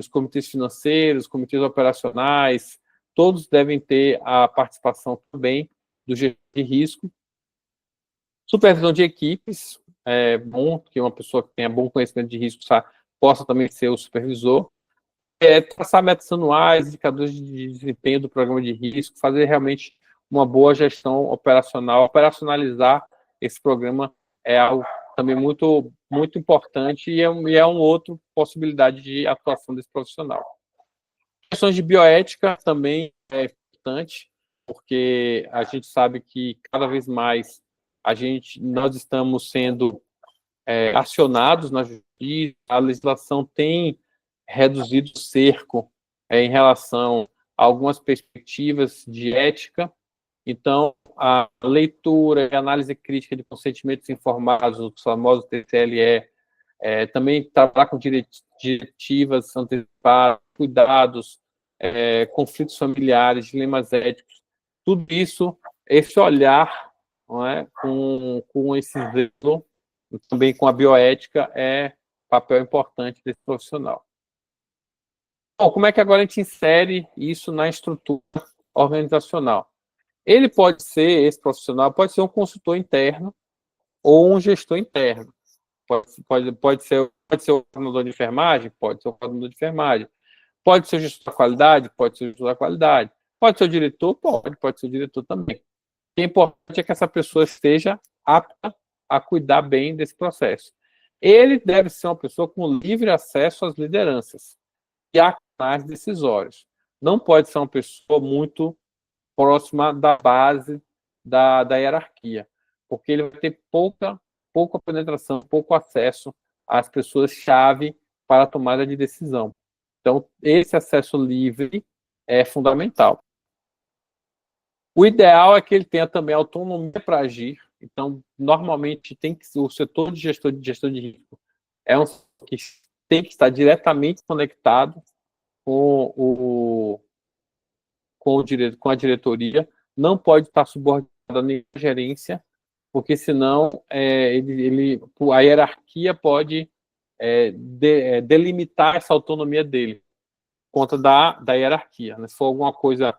comitês financeiros, os comitês operacionais, todos devem ter a participação também do gestor de risco. Supervisão de equipes, é bom que uma pessoa que tenha bom conhecimento de risco possa também ser o supervisor. Traçar metas anuais, indicadores de desempenho do programa de risco, fazer realmente uma boa gestão operacional, operacionalizar esse programa é algo também muito, muito importante e é uma outra possibilidade de atuação desse profissional. Questões de bioética também é importante, porque a gente sabe que cada vez mais nós estamos sendo acionados na justiça, a legislação tem reduzido o cerco em relação a algumas perspectivas de ética. Então, a leitura e análise crítica de consentimentos informados, os famosos TCLE, também trabalhar com diretivas antecipadas, cuidados, conflitos familiares, dilemas éticos, tudo isso, esse olhar, não é, com esse zelo, também com a bioética, é papel importante desse profissional. Bom, como é que agora a gente insere isso na estrutura organizacional? Ele pode ser, esse profissional, pode ser um consultor interno ou um gestor interno. Pode ser o coordenador de enfermagem? Pode ser o coordenador de enfermagem. Pode ser o gestor da qualidade? Pode ser o gestor da qualidade. Pode ser o diretor? Pode ser o diretor também. O que é importante é que essa pessoa esteja apta a cuidar bem desse processo. Ele deve ser uma pessoa com livre acesso às lideranças e a canais decisórios. Não pode ser uma pessoa muito próxima da base da hierarquia, porque ele vai ter pouca penetração, pouco acesso às pessoas-chave para a tomada de decisão. Então, esse acesso livre é fundamental. O ideal é que ele tenha também autonomia para agir. Então, normalmente, o setor de gestão de risco é um que tem que estar diretamente conectado com a diretoria, não pode estar subordinado a nenhuma gerência, porque senão a hierarquia pode delimitar essa autonomia dele, por conta da hierarquia. Se for alguma coisa,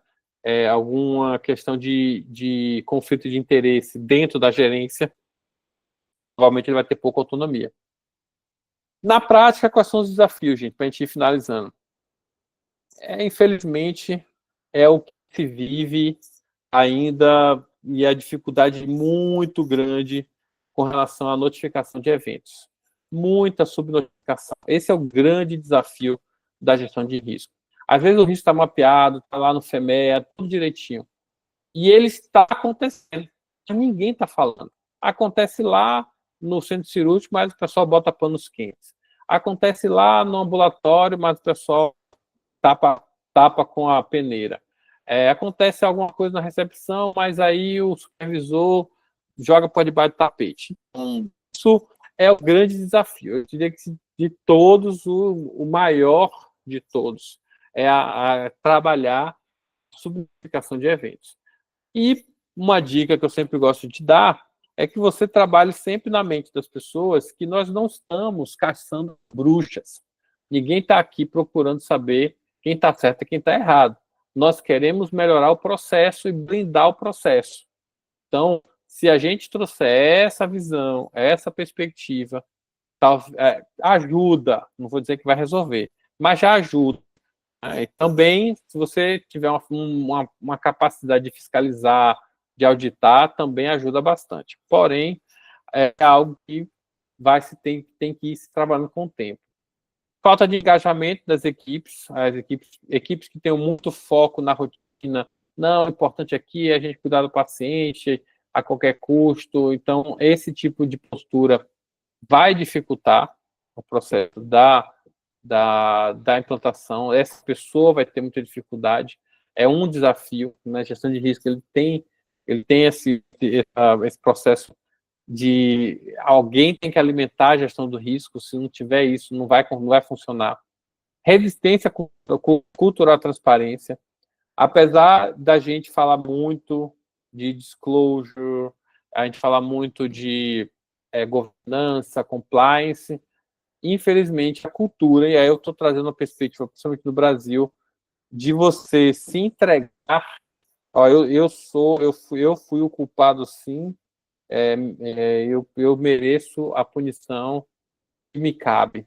alguma questão de conflito de interesse dentro da gerência, provavelmente ele vai ter pouca autonomia. Na prática, quais são os desafios, gente, para a gente ir finalizando? Infelizmente, é o que se vive ainda e a dificuldade muito grande com relação à notificação de eventos. Muita subnotificação. Esse é o grande desafio da gestão de risco. Às vezes o risco está mapeado, está lá no FEMEA, tudo direitinho. E ele está acontecendo. Ninguém está falando. Acontece lá no centro cirúrgico, mas o pessoal bota panos quentes. Acontece lá no ambulatório, mas o pessoal tapa com a peneira. Acontece alguma coisa na recepção, mas aí o supervisor joga por debaixo do tapete. Isso é o grande desafio. Eu diria que de todos, o maior de todos é a trabalhar a subnotificação de eventos. E uma dica que eu sempre gosto de dar é que você trabalhe sempre na mente das pessoas que nós não estamos caçando bruxas. Ninguém está aqui procurando saber quem está certo e quem está errado. Nós queremos melhorar o processo e blindar o processo. Então, se a gente trouxer essa visão, essa perspectiva, ajuda, não vou dizer que vai resolver, mas já ajuda. Também, se você tiver uma capacidade de fiscalizar, de auditar, também ajuda bastante. Porém, é algo que tem que ir se trabalhando com o tempo. Falta de engajamento das equipes, as equipes que têm muito foco na rotina. Não, o importante aqui é a gente cuidar do paciente a qualquer custo. Então, esse tipo de postura vai dificultar o processo da implantação. Essa pessoa vai ter muita dificuldade. É um desafio na gestão de risco. Ele tem esse processo alguém tem que alimentar a gestão do risco, se não tiver isso, não vai funcionar. Resistência cultural à transparência. Apesar da gente falar muito de disclosure, a gente fala muito de governança, compliance, infelizmente a cultura, e aí eu estou trazendo uma perspectiva, principalmente no Brasil, de você se entregar. Ó, eu fui o culpado, sim. Eu mereço a punição que me cabe.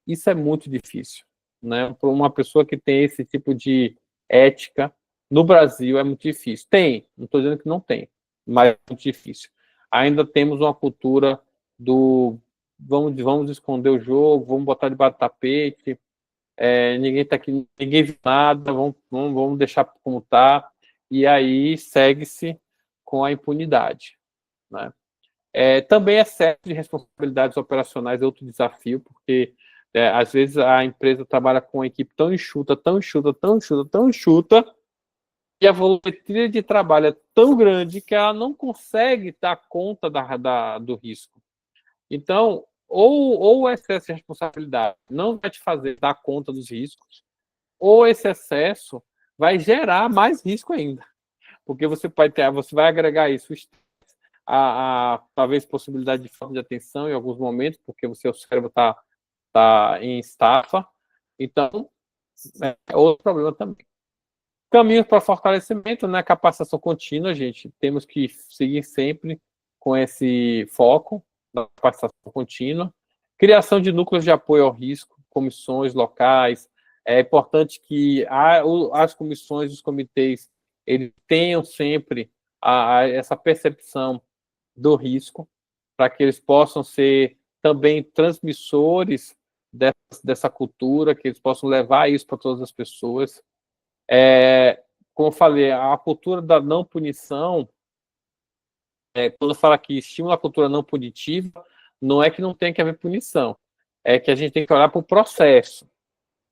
Isso é muito difícil, né? Para uma pessoa que tem esse tipo de ética, no Brasil é muito difícil. Tem, não estou dizendo que não tem, mas é muito difícil. Ainda temos uma cultura do vamos esconder o jogo, vamos botar debaixo do tapete, ninguém está aqui, ninguém viu nada, vamos deixar como está, e aí segue-se com a impunidade, né? Também excesso de responsabilidades operacionais é outro desafio, porque às vezes a empresa trabalha com uma equipe tão enxuta, tão enxuta, tão enxuta, tão enxuta, e a volumetria de trabalho é tão grande que ela não consegue dar conta do risco. Então, ou o excesso de responsabilidade não vai te fazer dar conta dos riscos, ou esse excesso vai gerar mais risco ainda, porque você vai agregar isso talvez possibilidade de falta de atenção em alguns momentos, porque o seu cérebro está em estafa. Então, é outro problema também. Caminhos para fortalecimento, né? Capacitação contínua, gente. Temos que seguir sempre com esse foco da capacitação contínua. Criação de núcleos de apoio ao risco, comissões locais. É importante que as comissões, os comitês, eles tenham sempre essa percepção do risco, para que eles possam ser também transmissores dessa cultura, que eles possam levar isso para todas as pessoas. Como eu falei, a cultura da não punição, quando fala que estimula a cultura não punitiva, não é que não tem que haver punição, é que a gente tem que olhar para o processo,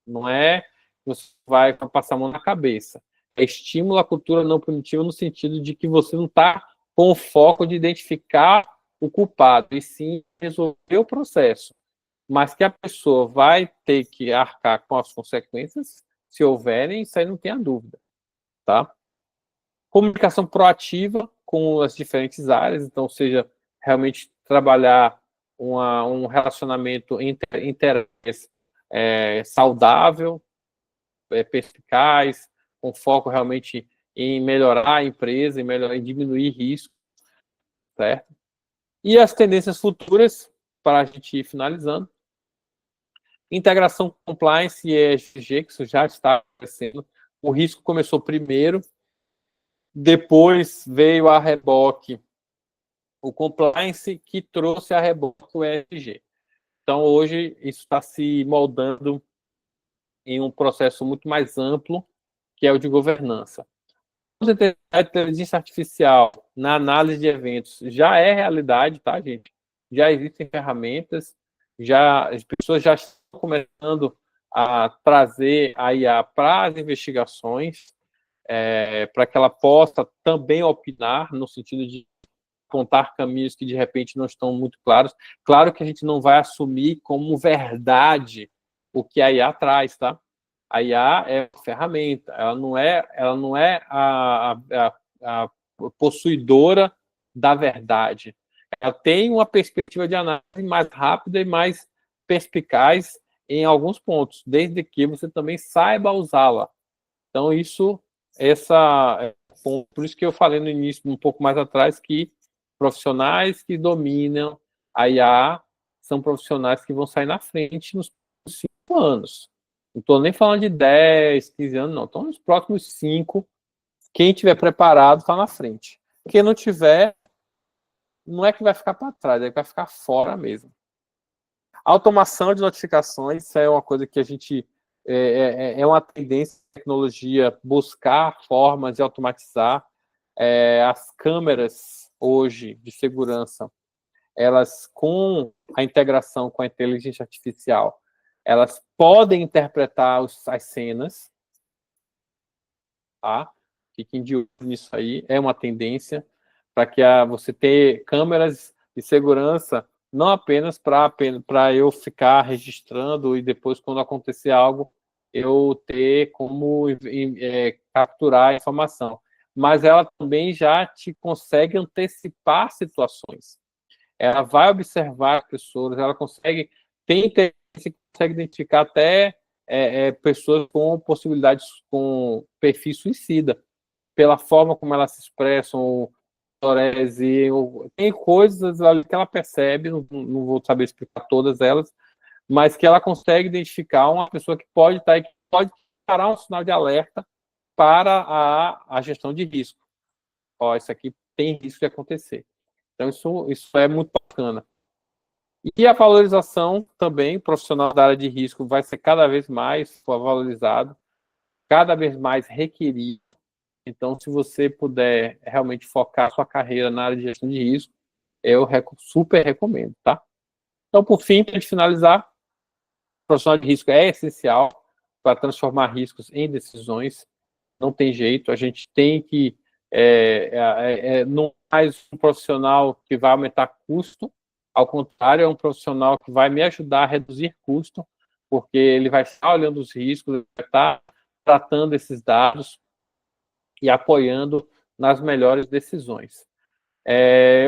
não é que você vai passar a mão na cabeça. Estimula a cultura não punitiva no sentido de que você não está com o foco de identificar o culpado, e sim resolver o processo. Mas que a pessoa vai ter que arcar com as consequências, se houverem, isso aí não tenha dúvida. Tá? Comunicação proativa com as diferentes áreas, então, seja realmente trabalhar um relacionamento saudável, perspicaz, com foco realmente em melhorar a empresa, em diminuir risco, certo? E as tendências futuras, para a gente ir finalizando, integração compliance e ESG, que isso já está acontecendo. O risco começou primeiro, depois veio a reboque o compliance, que trouxe a reboque o ESG. Então, hoje, isso está se moldando em um processo muito mais amplo, que é o de governança. A inteligência artificial na análise de eventos já é realidade, tá, gente? Já existem ferramentas, as pessoas já estão começando a trazer a IA para as investigações, para que ela possa também opinar, no sentido de apontar caminhos que de repente não estão muito claros. Claro que a gente não vai assumir como verdade o que a IA traz, tá? A IA é uma ferramenta, ela não é a possuidora da verdade. Ela tem uma perspectiva de análise mais rápida e mais perspicaz em alguns pontos, desde que você também saiba usá-la. Então, por isso que eu falei no início, um pouco mais atrás, que profissionais que dominam a IA são profissionais que vão sair na frente nos 5 anos. Não estou nem falando de 10, 15 anos, não. Então, nos próximos 5, quem tiver preparado está na frente. Quem não tiver, não é que vai ficar para trás, é que vai ficar fora mesmo. Automação de notificações, isso é uma coisa que a gente uma tendência da tecnologia buscar formas de automatizar. As câmeras hoje de segurança, elas, com a integração com a inteligência artificial, elas podem interpretar as cenas, tá? Fiquem de olho nisso aí, é uma tendência para que você ter câmeras E segurança não apenas para eu ficar registrando e depois, quando acontecer algo, eu ter como capturar a informação. Mas ela também já te consegue antecipar situações. Ela vai observar pessoas, ela consegue, tem interesse, consegue identificar até pessoas com possibilidades, com perfil suicida, pela forma como elas se expressam, tem coisas ali que ela percebe, não vou saber explicar todas elas, mas que ela consegue identificar uma pessoa que pode estar aí, que pode parar um sinal de alerta para a gestão de risco. Ó, isso aqui tem risco de acontecer. Então, isso é muito bacana. E a valorização também, o profissional da área de risco vai ser cada vez mais valorizado, cada vez mais requerido. Então, se você puder realmente focar a sua carreira na área de gestão de risco, eu super recomendo, tá? Então, por fim, para finalizar, o profissional de risco é essencial para transformar riscos em decisões. Não tem jeito, a gente tem que não é mais um profissional que vai aumentar custo, ao contrário, é um profissional que vai me ajudar a reduzir custo, porque ele vai estar olhando os riscos, vai estar tratando esses dados e apoiando nas melhores decisões.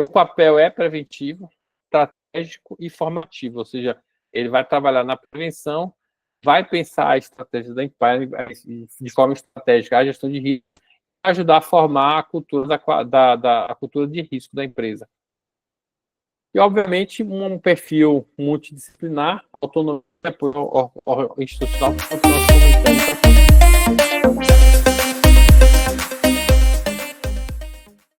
O papel é preventivo, estratégico e formativo, ou seja, ele vai trabalhar na prevenção, vai pensar a estratégia da empresa de forma estratégica, a gestão de risco, ajudar a formar a cultura a cultura de risco da empresa. E, obviamente, um perfil multidisciplinar, autonomia institucional,